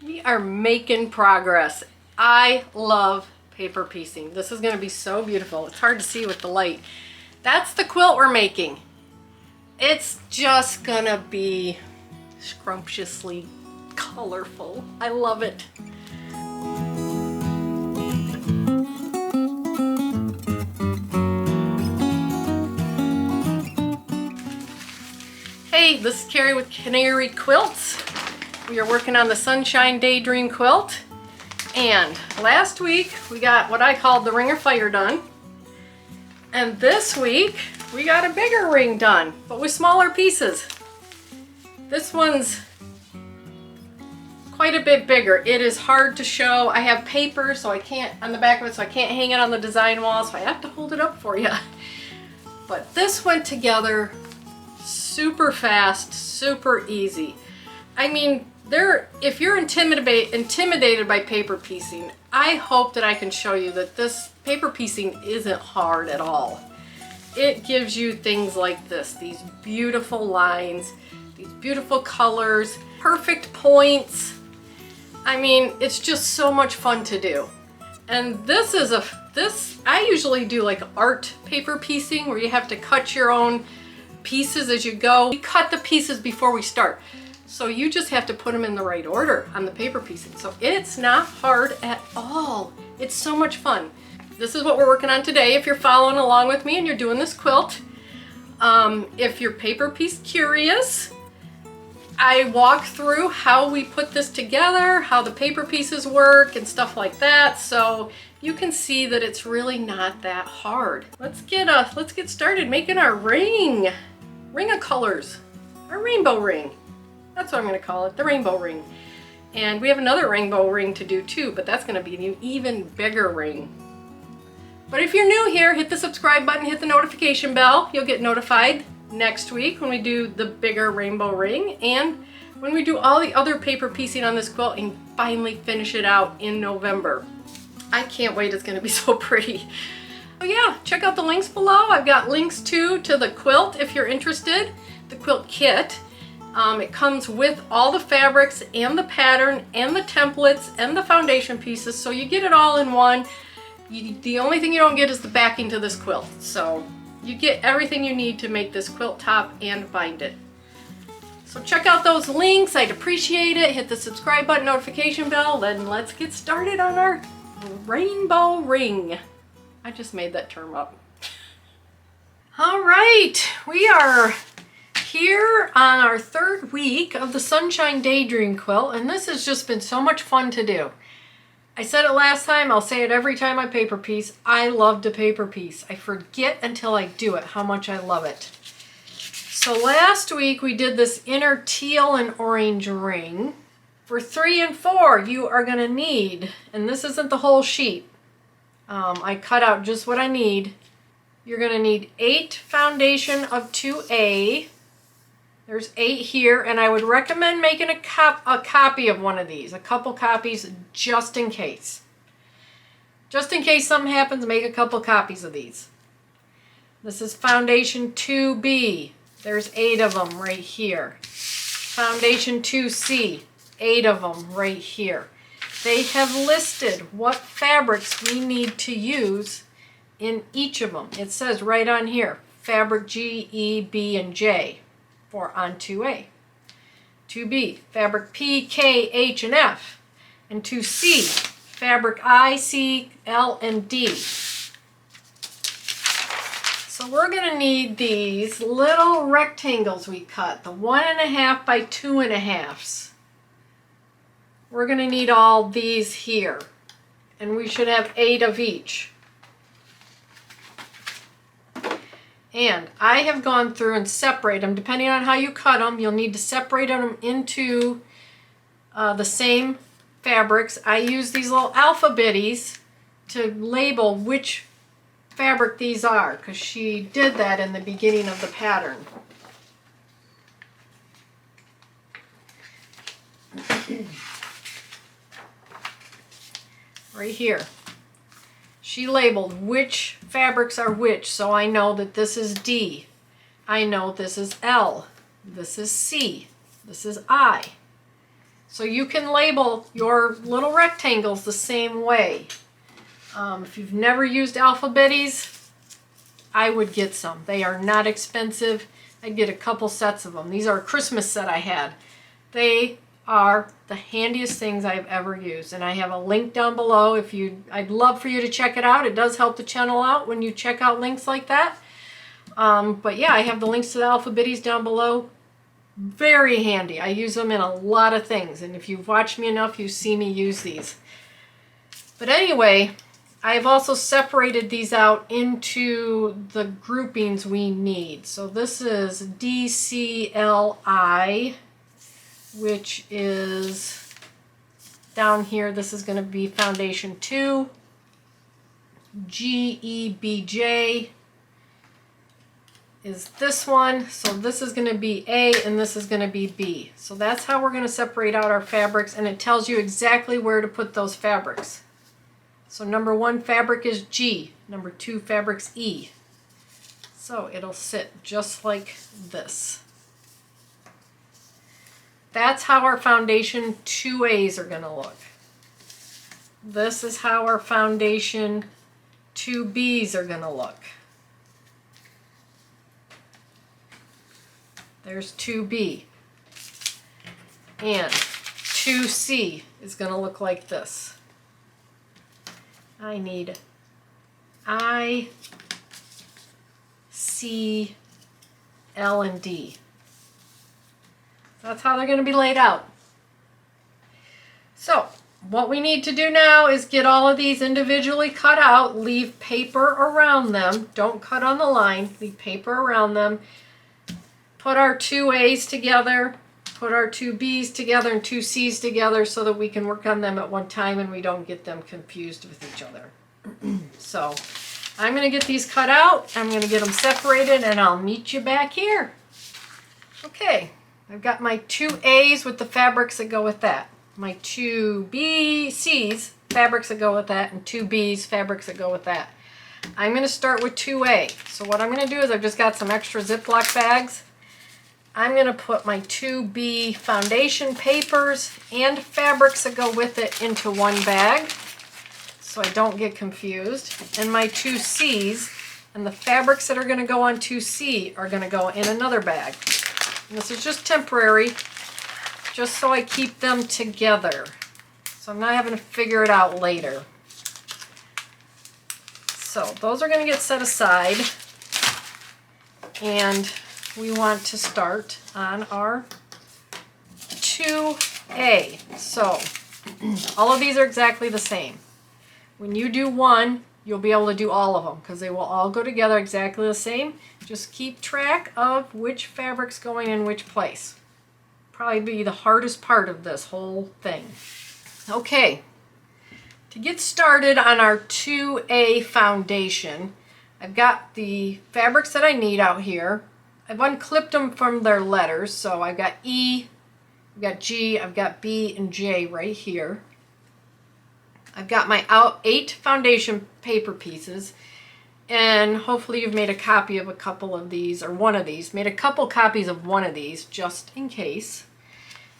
We are making progress. I love paper piecing. This is going to be so beautiful. It's hard to see with the light. That's the quilt we're making. It's just going to be scrumptiously colorful. I love it. Hey, this is Carrie with Canary Quilts. We are working on the Sunshine Daydream quilt. And last week we got what I called the ring or fire done. And this week we got a bigger ring done, but with smaller pieces. This one's quite a bit bigger. It is hard to show. I have paper so I can't on the back of it, so I can't hang it on the design wall, so I have to hold it up for you. But this went together super fast, super easy. I mean, if you're intimidated by paper piecing, I hope that I can show you that this paper piecing isn't hard at all. It gives you things like this, these beautiful lines, these beautiful colors, perfect points. I mean, it's just so much fun to do. And I usually do like art paper piecing where you have to cut your own pieces as you go. We cut the pieces before we start. So you just have to put them in the right order on the paper piecing. So it's not hard at all. It's so much fun. This is what we're working on today. If you're following along with me and you're doing this quilt, if you're paper piece curious, I walk through how we put this together, how the paper pieces work and stuff like that. So you can see that it's really not that hard. Let's get started making our ring of colors, our rainbow ring. That's what I'm going to call it, the rainbow ring. And we have another rainbow ring to do too, but that's going to be an even bigger ring. But if you're new here, hit the subscribe button, hit the notification bell. You'll get notified next week when we do the bigger rainbow ring and when we do all the other paper piecing on this quilt and finally finish it out in November. I can't wait, it's going to be so pretty. So yeah, check out the links below. I've got links to the quilt if you're interested, the quilt kit. It comes with all the fabrics and the pattern and the templates and the foundation pieces, so you get it all in one. The only thing you don't get is the backing to this quilt. So you get everything you need to make this quilt top and bind it. So check out those links, I'd appreciate it. Hit the subscribe button, notification bell, then let's get started on our rainbow ring. I just made that term up. All right, we are here on our third week of the Sunshine Daydream quilt, and this has just been so much fun to do. I said it last time, I'll say it every time I paper piece. I love to paper piece. I forget until I do it how much I love it. So last week we did this inner teal and orange ring. For 3 and 4 you are going to need, and this isn't the whole sheet, I cut out just what I need. You're going to need 8 foundation of 2A. There's 8 here, and I would recommend making a copy of one of these, a couple copies just in case. Just in case something happens, make a couple copies of these. This is foundation 2B. There's 8 of them right here. Foundation 2C, 8 of them right here. They have listed what fabrics we need to use in each of them. It says right on here, fabric G, E, B, and J. For on 2A. 2B, fabric P, K, H, and F. And 2C, fabric I, C, L, and D. So we're going to need these little rectangles we cut, the 1.5 by 2.5s. We're going to need all these here. And we should have 8 of each. And I have gone through and separate them. Depending on how you cut them, you'll need to separate them into the same fabrics. I use these little alphabetties to label which fabric these are, because she did that in the beginning of the pattern. Right here. She labeled which fabrics are which, so I know that this is D. I know this is L. This is C. This is I. So you can label your little rectangles the same way. If you've never used Alphabetties, I would get some. They are not expensive. I'd get a couple sets of them. These are a Christmas set I had. They are the handiest things I've ever used, and I have a link down below. I'd love for you to check it out. It does help the channel out when you check out links like that. But yeah, I have the links to the Alphabetties down below. Very handy. I use them in a lot of things, and if you've watched me enough, you see me use these. But anyway, I've also separated these out into the groupings we need. So this is DCLI, which is down here. This is going to be Foundation 2. GEBJ is this one. So this is going to be A and this is going to be B. So that's how we're going to separate out our fabrics, and it tells you exactly where to put those fabrics. So number 1 fabric is G, number 2 fabric's E. So it'll sit just like this. That's how our foundation 2As are going to look. This is how our foundation 2Bs are going to look. There's 2B. And 2C is going to look like this. I need I, C, L, and D. That's how they're going to be laid out. So what we need to do now is get all of these individually cut out, leave paper around them. Don't cut on the line, leave paper around them. Put our 2A's together, put our 2B's together and 2C's together so that we can work on them at one time and we don't get them confused with each other. So I'm going to get these cut out, I'm going to get them separated, and I'll meet you back here. Okay, I've got my 2A's with the fabrics that go with that. My 2C's fabrics that go with that, and 2B's fabrics that go with that. I'm going to start with 2A. So what I'm going to do is I've just got some extra Ziploc bags. I'm going to put my 2B foundation papers and fabrics that go with it into one bag so I don't get confused. And my 2C's and the fabrics that are going to go on 2C are going to go in another bag. And this is just temporary, just so I keep them together. So I'm not having to figure it out later. So those are going to get set aside, and we want to start on our 2A. So all of these are exactly the same. When you do one, you'll be able to do all of them because they will all go together exactly the same. Just keep track of which fabric's going in which place. Probably be the hardest part of this whole thing. Okay, to get started on our 2A foundation, I've got the fabrics that I need out here. I've unclipped them from their letters, so I've got E, I've got G, I've got B and J right here. I've got my 8 foundation paper pieces, and hopefully you've made a copy of a couple of these, or one of these. Made a couple copies of one of these just in case.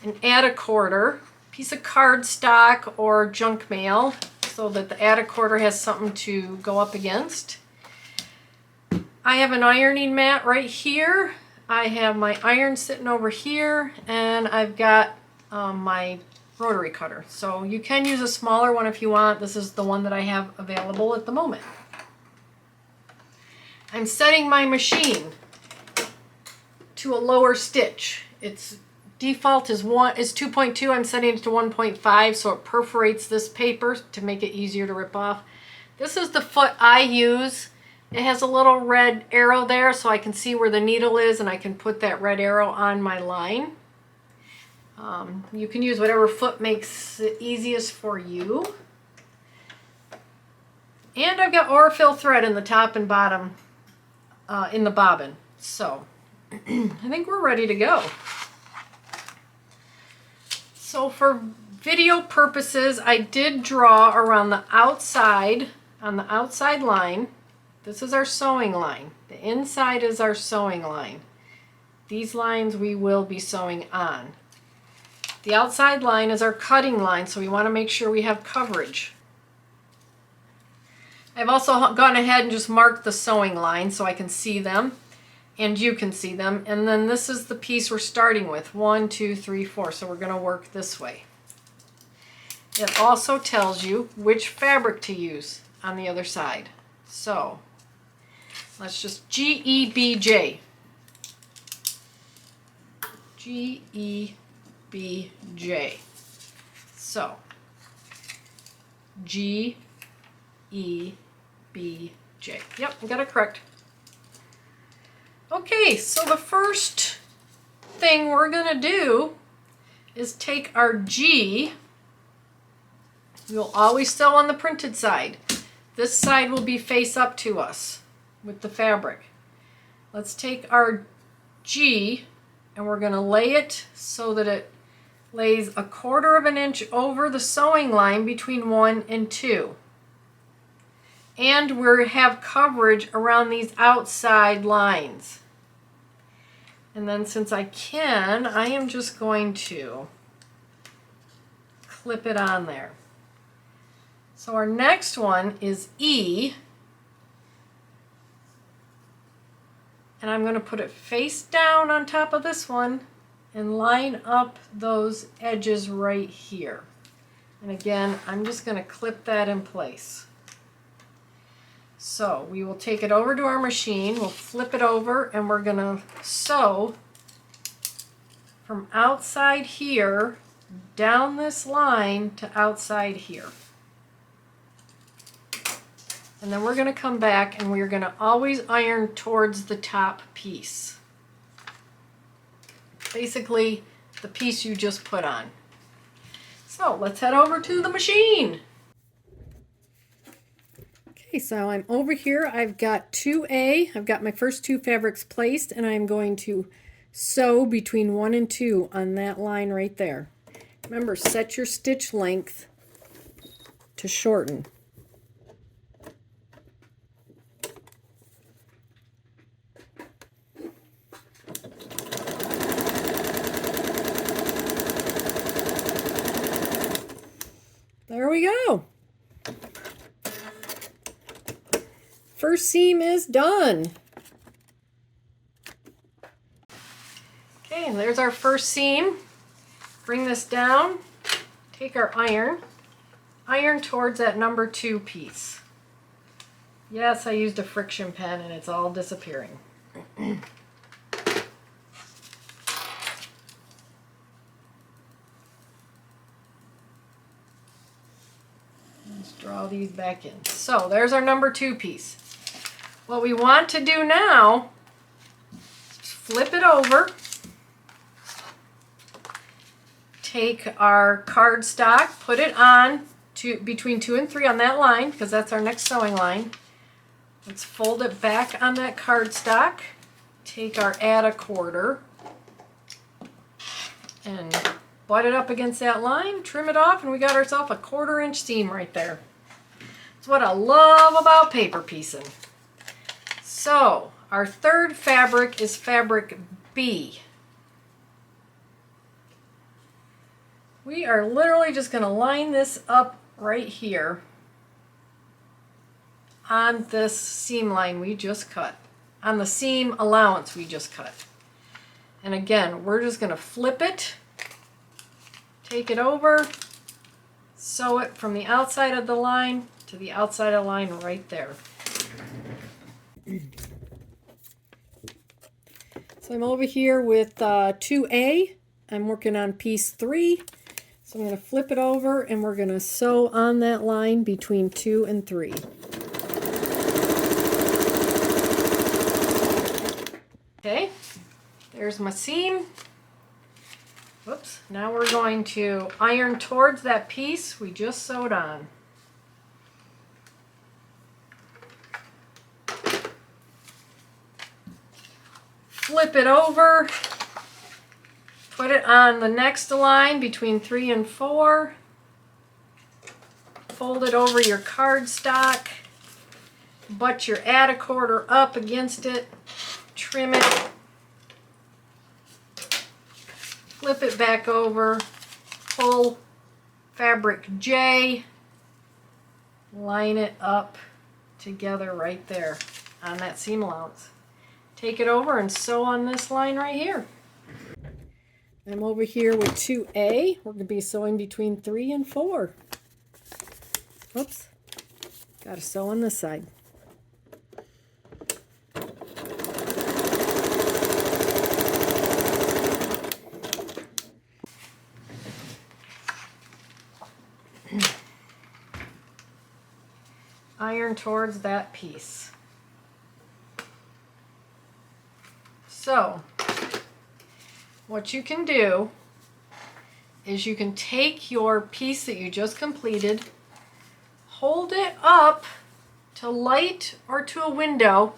And add a quarter, piece of cardstock or junk mail so that the add a quarter has something to go up against. I have an ironing mat right here. I have my iron sitting over here, and I've got my rotary cutter. So you can use a smaller one if you want. This is the one that I have available at the moment. I'm setting my machine to a lower stitch. Its default is 2.2. I'm setting it to 1.5 so it perforates this paper to make it easier to rip off. This is the foot I use. It has a little red arrow there so I can see where the needle is, and I can put that red arrow on my line. You can use whatever foot makes it easiest for you. And I've got Orifil thread in the top and bottom in the bobbin. So I think we're ready to go. So for video purposes, I did draw around the outside, on the outside line. This is our sewing line. The inside is our sewing line. These lines we will be sewing on. The outside line is our cutting line, so we want to make sure we have coverage. I've also gone ahead and just marked the sewing line so I can see them and you can see them. And then this is the piece we're starting with. 1, 2, 3, 4. So we're going to work this way. It also tells you which fabric to use on the other side. So let's just G-E-B-J. G-E-B-J. So G-E-B-J. Yep, I got it correct. Okay, so the first thing we're going to do is take our G. We'll always sew on the printed side. This side will be face up to us with the fabric. Let's take our G and we're going to lay it so that it lays 1/4 of an inch over the sewing line between 1 and 2. And we have coverage around these outside lines. And then since I can, I am just going to clip it on there. So our next one is E. And I'm going to put it face down on top of this one and line up those edges right here. And again, I'm just going to clip that in place. So we will take it over to our machine, we'll flip it over, and we're going to sew from outside here down this line to outside here. And then we're going to come back and we're going to always iron towards the top piece. Basically, the piece you just put on. So let's head over to the machine. Okay, so I'm over here. I've got 2A. I've got my first 2 fabrics placed, and I'm going to sew between 1 and 2 on that line right there. Remember, set your stitch length to shorten. There we go. First seam is done. Okay, and there's our first seam. Bring this down, take our iron towards that number 2 piece. Yes, I used a friction pen and it's all disappearing. Let's draw these back in. So there's our number 2 piece. What we want to do now is flip it over, take our cardstock, put it on between 2 and 3 on that line because that's our next sewing line. Let's fold it back on that cardstock, take our add 1/4 and butt it up against that line, trim it off, and we got ourselves a 1/4 inch seam right there. That's what I love about paper piecing. So our third fabric is fabric B. We are literally just going to line this up right here on this seam line we just cut, on the seam allowance we just cut. And again, we're just going to flip it, take it over, sew it from the outside of the line to the outside of the line right there. So I'm over here with 2A. I'm working on piece 3. So I'm going to flip it over and we're going to sew on that line between 2 and 3. Okay, there's my seam. Whoops, now we're going to iron towards that piece we just sewed on. Flip it over, put it on the next line between 3 and 4, fold it over your cardstock, butt your add 1/4 up against it, trim it, flip it back over, pull fabric J, line it up together right there on that seam allowance. Take it over and sew on this line right here. I'm over here with 2A. We're going to be sewing between 3 and 4. Oops. Got to sew on this side. Iron towards that piece. So, what you can do is you can take your piece that you just completed, hold it up to light or to a window,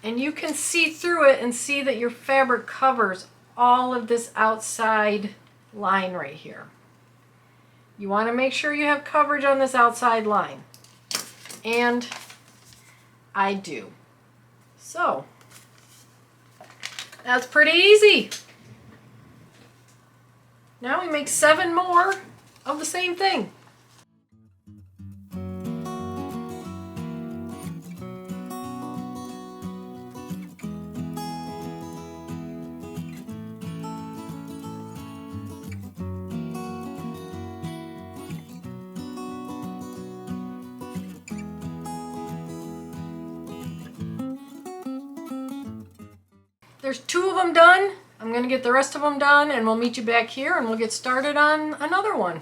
and you can see through it and see that your fabric covers all of this outside line right here. You want to make sure you have coverage on this outside line. And I do. So, that's pretty easy. Now we make 7 more of the same thing. There's 2 of them done. I'm going to get the rest of them done and we'll meet you back here and we'll get started on another one.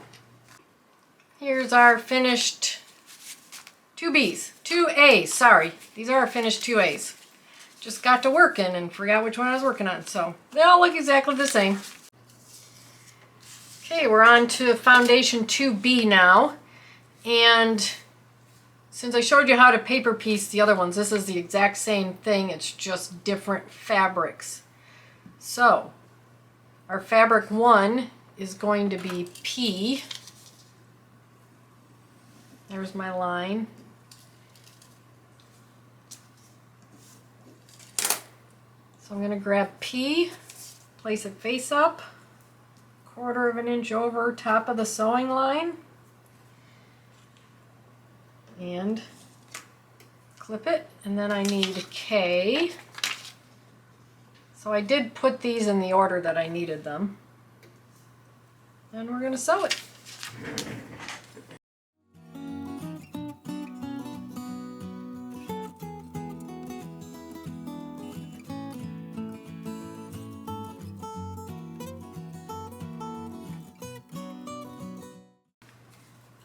Here's our finished 2A's, sorry. These are our finished 2A's. Just got to working and forgot which one I was working on, so they all look exactly the same. Okay, we're on to foundation 2B now. And since I showed you how to paper piece the other ones, this is the exact same thing, it's just different fabrics. So, our fabric 1 is going to be P. There's my line. So I'm going to grab P, place it face up, 1/4 of an inch over top of the sewing line, and clip it, and then I need K. So I did put these in the order that I needed them. And we're going to sew it.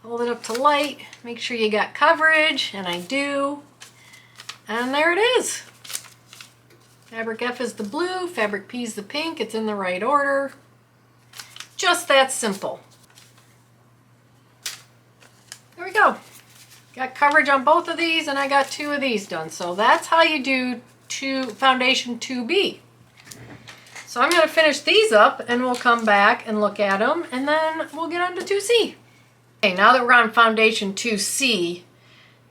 Hold it up to light, make sure you got coverage, and I do. And there it is. Fabric F is the blue, fabric P is the pink, it's in the right order. Just that simple. There we go. Got coverage on both of these and I got 2 of these done. So that's how you do foundation 2B. So I'm going to finish these up and we'll come back and look at them and then we'll get on to 2C. Okay, now that we're on foundation 2C,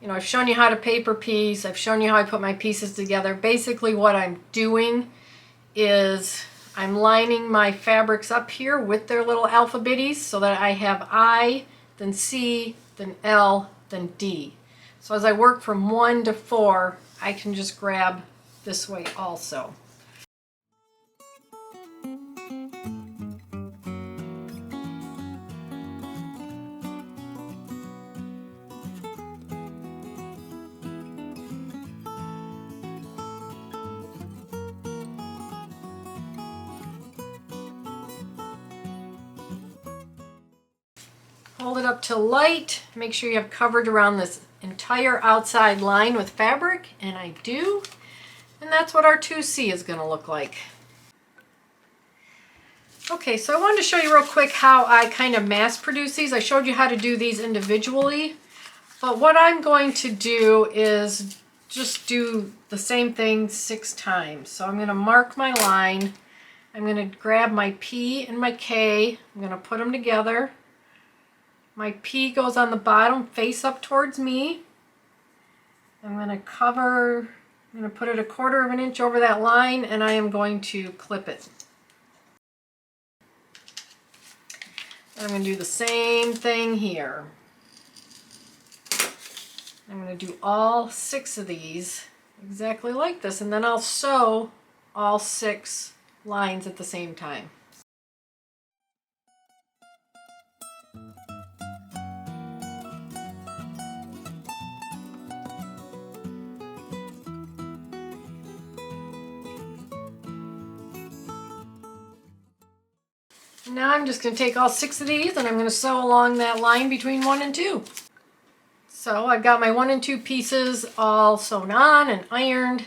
you know, I've shown you how to paper piece, I've shown you how I put my pieces together. Basically what I'm doing is I'm lining my fabrics up here with their little alphabetties so that I have I, then C, then L, then D. So as I work from 1 to 4, I can just grab this way also. Hold it up to light, make sure you have coverage around this entire outside line with fabric, and I do. And that's what our 2C is going to look like. Okay, so I wanted to show you real quick how I kind of mass produce these. I showed you how to do these individually, but what I'm going to do is just do the same thing 6 times. So I'm going to mark my line, I'm going to grab my P and my K, I'm going to put them together. My P goes on the bottom, face up towards me. I'm going to cover, I'm going to put it 1/4 of an inch over that line and I am going to clip it. And I'm going to do the same thing here. I'm going to do all 6 of these exactly like this, and then I'll sew all 6 lines at the same time. Now I'm just going to take all 6 of these and I'm going to sew along that line between 1 and 2. So I've got my 1 and 2 pieces all sewn on and ironed.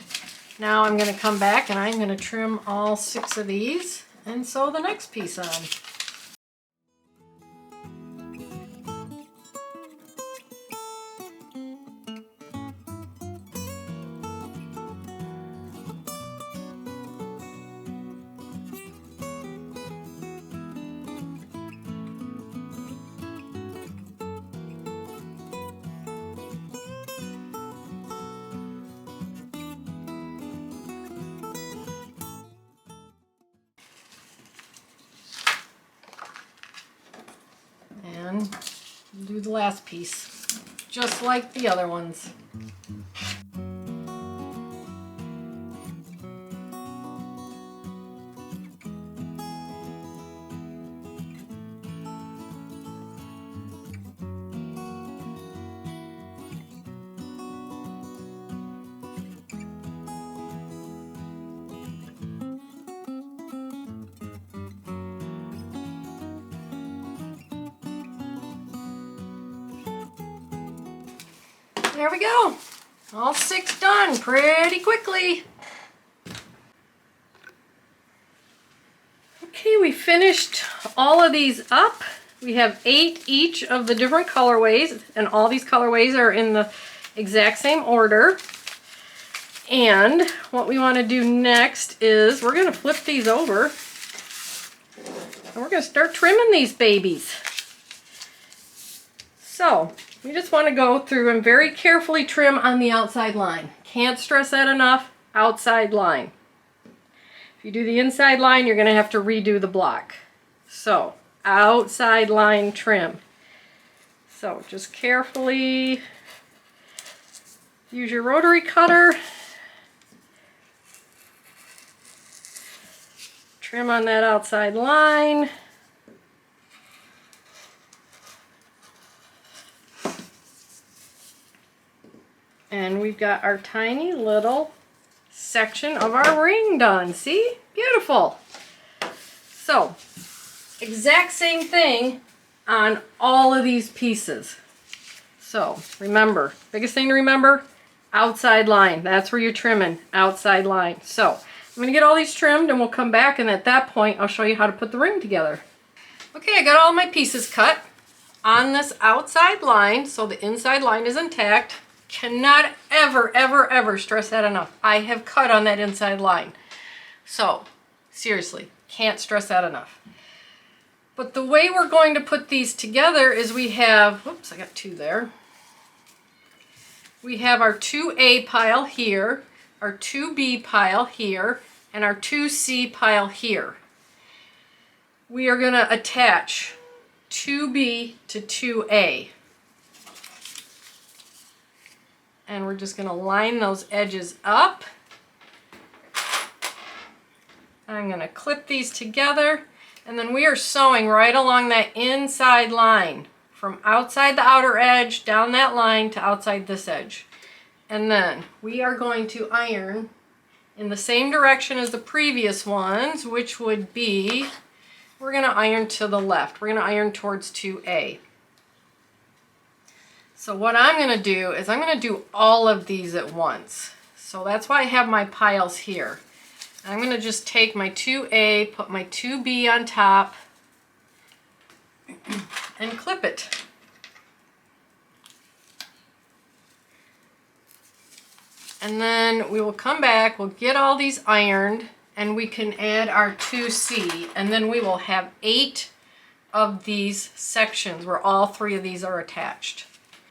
Now I'm going to come back and I'm going to trim all 6 of these and sew the next piece on. And do the last piece, just like the other ones. There we go. All 6 done pretty quickly. Okay, we finished all of these up. We have 8 each of the different colorways, and all these colorways are in the exact same order. And what we want to do next is we're going to flip these over and we're going to start trimming these babies. So we just want to go through and very carefully trim on the outside line. Can't stress that enough, outside line. If you do the inside line, you're going to have to redo the block. So outside line trim. So just carefully use your rotary cutter. Trim on that outside line. And we've got our tiny little section of our ring done. See? Beautiful. So, exact same thing on all of these pieces. So, remember, biggest thing to remember, outside line. That's where you're trimming, outside line. So, I'm going to get all these trimmed and we'll come back, and at that point I'll show you how to put the ring together. Okay, I got all my pieces cut on this outside line so the inside line is intact. Cannot ever, ever, ever stress that enough. I have cut on that inside line. So, seriously, can't stress that enough. But the way we're going to put these together is we have, whoops, I got 2 there. We have our 2A pile here, our 2B pile here, and our 2C pile here. We are going to attach 2B to 2A. And we're just going to line those edges up. I'm going to clip these together, and then we are sewing right along that inside line from outside the outer edge down that line to outside this edge. And then we are going to iron in the same direction as the previous ones, which would be, we're going to iron to the left. We're going to iron towards 2A. So what I'm going to do is I'm going to do all of these at once. So that's why I have my piles here. I'm going to just take my 2A, put my 2B on top, and clip it. And then we will come back, we'll get all these ironed, and we can add our 2C, and then we will have 8 of these sections where all 3 of these are attached.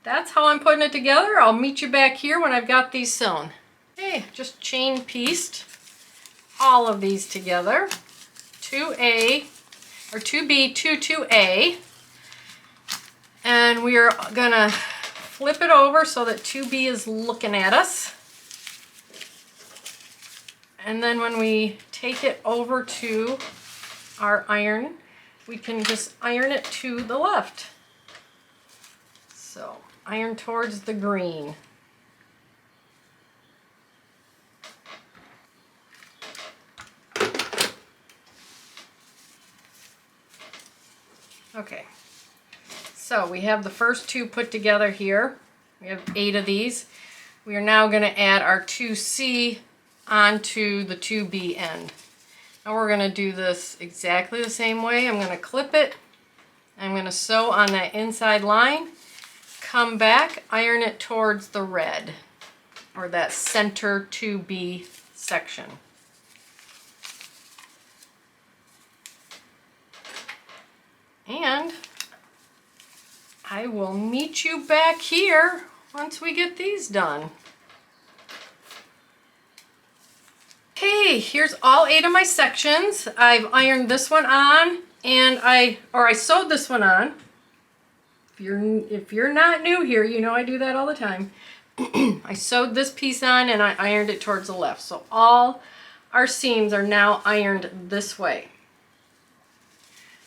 That's how I'm putting it together. I'll meet you back here when I've got these sewn. Okay, just chain pieced all of these together. 2A, or 2B to 2A. then we are gonna flip it over so that 2B is looking at us. And then when we take it over to our iron, we can just iron it to the left. So iron towards the green. Okay, so we have the first 2 put together here. We have 8 of these. We are now going to add our 2C onto the 2B end. Now we're going to do this exactly the same way. I'm going to clip it. I'm going to sew on that inside line, come back, iron it towards the red, or that center 2B section. And I will meet you back here once we get these done. Okay, here's all 8 of my sections. I've ironed this one on, and I sewed this one on. If you're not new here, you know I do that all the time. I sewed this piece on and I ironed it towards the left. So all our seams are now ironed this way.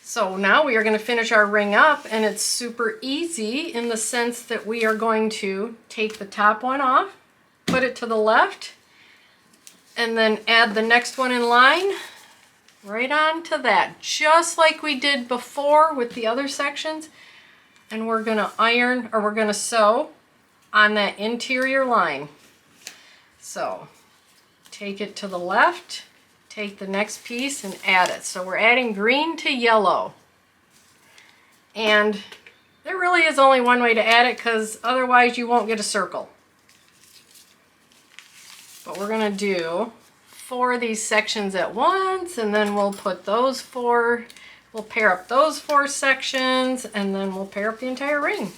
So now we are going to finish our ring up, and it's super easy in the sense that we are going to take the top one off, put it to the left, and then add the next one in line right on to that, just like we did before with the other sections. And we're going to iron, or we're going to sew on that interior line. So take it to the left, take the next piece and add it. So we're adding green to yellow. And there really is only one way to add it, because otherwise you won't get a circle. But we're going to do 4 of these sections at once, and then we'll put those 4, we'll pair up those 4 sections, and then we'll pair up the entire ring.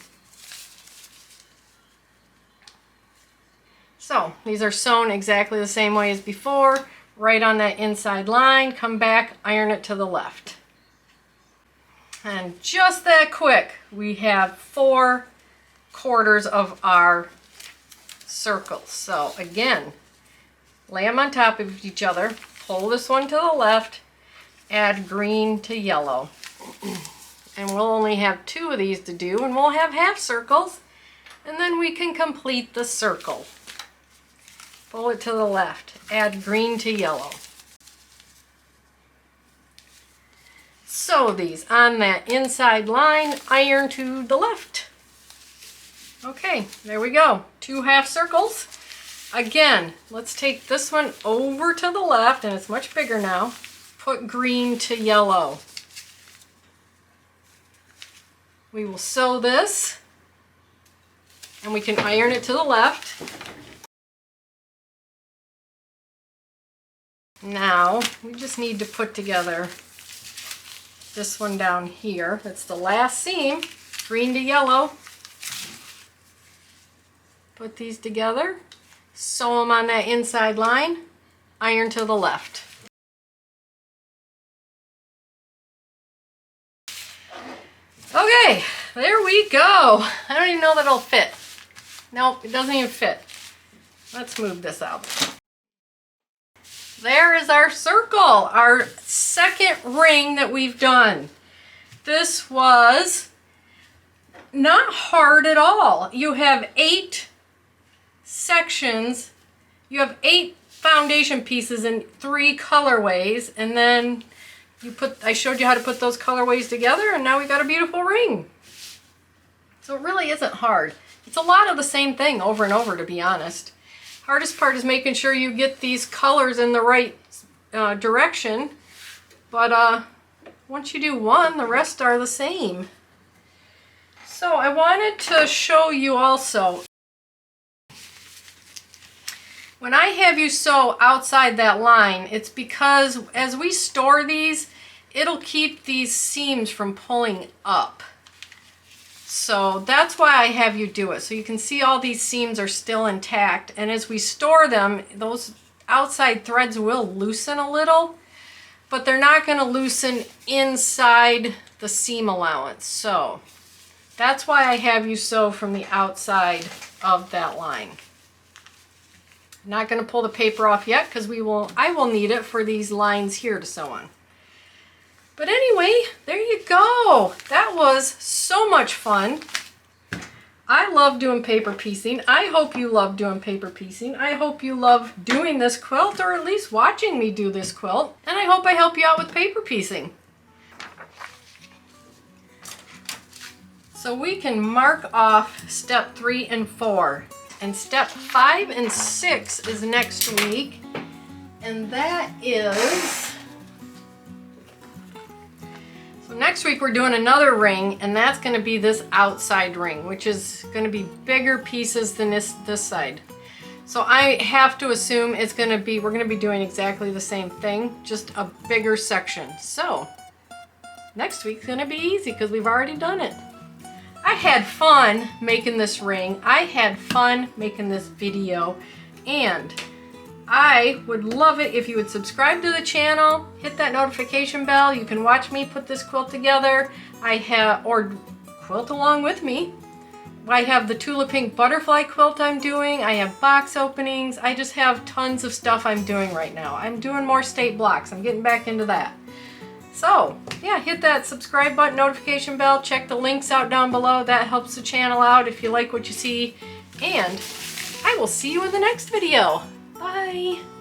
So these are sewn exactly the same way as before. Right on that inside line, come back, iron it to the left. And just that quick, we have 4 quarters of our circles. So again, lay them on top of each other, pull this one to the left, add green to yellow. And we'll only have 2 of these to do, and we'll have half circles, and then we can complete the circle. Pull it to the left, add green to yellow. Sew these on that inside line, iron to the left. Okay, there we go, 2 half circles. Again, let's take this one over to the left, and it's much bigger now. Put green to yellow. We will sew this, and we can iron it to the left. Now, we just need to put together this one down here. That's the last seam, green to yellow. Put these together, sew them on that inside line, iron to the left. Okay, there we go. I don't even know that it'll fit. Nope, it doesn't even fit. Let's move this out. There is our circle, our second ring that we've done. This was not hard at all. You have 8 sections, you have 8 foundation pieces in 3 colorways, and then I showed you how to put those colorways together, and now we got a beautiful ring. So it really isn't hard. It's a lot of the same thing over and over, to be honest. Hardest part is making sure you get these colors in the right direction, but once you do one, the rest are the same. So I wanted to show you also, when I have you sew outside that line, it's because as we store these, it'll keep these seams from pulling up. So that's why I have you do it. So you can see all these seams are still intact, and as we store them, those outside threads will loosen a little, but they're not going to loosen inside the seam allowance. So That's why I have you sew from the outside of that line. I'm not going to pull the paper off yet because I will need it for these lines here to sew on. But anyway, there you go. That was so much fun. I love doing paper piecing. I hope you love doing paper piecing. I hope you love doing this quilt, or at least watching me do this quilt. And I hope I help you out with paper piecing. So we can mark off step 3 and 4. And step 5 and 6 is next week. And that is... So next week we're doing another ring, and that's going to be this outside ring, which is going to be bigger pieces than this side. So I have to assume it's going to be, we're going to be doing exactly the same thing, just a bigger section. So next week's going to be easy because we've already done it. I had fun making this ring. I had fun making this video, and I would love it if you would subscribe to the channel, hit that notification bell. You can watch me put this quilt together. Or quilt along with me. I have the Tula Pink butterfly quilt I'm doing. I have box openings. I just have tons of stuff I'm doing right now. I'm doing more state blocks. I'm getting back into that. So, yeah, hit that subscribe button, notification bell, check the links out down below. That helps the channel out if you like what you see. And I will see you in the next video. Bye!